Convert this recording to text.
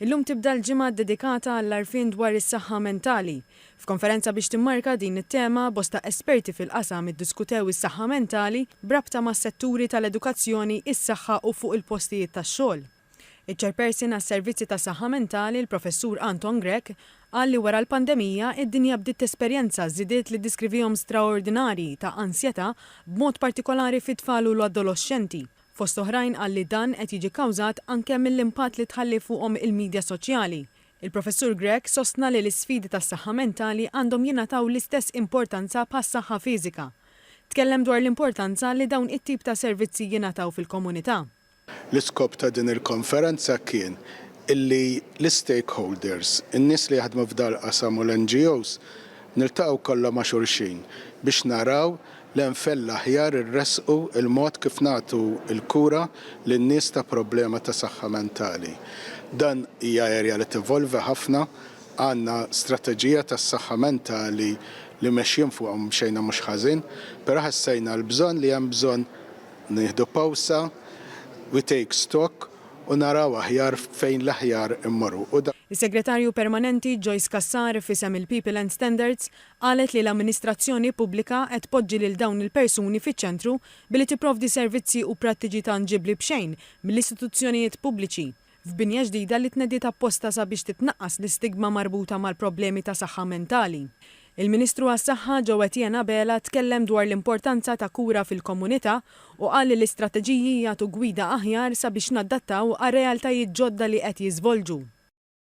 Illum tibda l-ġimgħa dedikata għall-arfin dwar is-saħħa mentali. F'konferenza biex timmarka din it-tema, bosta esperti fil-qasam iddiskutew is-saħħa mentali brabta mas setturi tal-edukazzjoni, is-saħħa u fuq il-postijiet tax-xogħol. Iċ-chairperson għas-servizzi ta' saħħa mentali, il-professur Anton Grek, qal li wara l-pandemija id-dinja bdiet esperjenza żidiet li diskrivihom straordinarji ta' ansjetà b'mod partikolari fit-tfal u l-adolescenti. Fost oħrajn qal li dan qed jiġi kkawżat anke mill-impatt li tħalli fuqhom il-midja soċjali. Il-professur Grek sostna li l-isfidi tas-saħħa mentali għandhom jingħataw l-istess importanza bħas-saħħa fiżika. Tkellem dwar l-importanza li dawn it-tip ta' servizzi jingħataw fil-komunità. L-iskop ta' din il-konferenza kien illi l-stakeholders, in-nies li jaħdmu f'dal qasam u l-NGOs, niltaqgħu kollha ma' xulxin biex naraw l-enfell aħjar irresqu il-mod kif nagħtu l-kura lin-nies ta' problema ta' saħħa mentali. Dan hija area li tevolve ħafna, għandna strateġija tas-saħħa mentali li mexjin fuqhom xejna mhux ħażin, però ħassejna l-bżonn li hemm bżonn nieħdu pawsa, we take stock u naraw aħjar fejn l-aħjar immorru. Is-Segretarju Permanenti Joyce Cassar f'isem il-People and Standards qalet li l-amministrazzjoni pubblika qed tpoġġi lil dawn il-persuni fiċ-ċentru billi tipprovdi servizzi u prattiġi tanġibbli b'xejn mill-istituzzjonijiet pubbliċi. F'binja ġdida li tnediet apposta sabiex titnaqqas l-istigma marbuta mal-problemi ta' saħħa mentali. Il-Ministru għas-Saħħa Ġewwa Bela tkellem dwar l-importanza ta' kura fil-komunità u qal li l-istrateġiji jagħtu gwida aħjar sabiex naddattaw għar-realtajiet ġodda li qed jiżvolġu.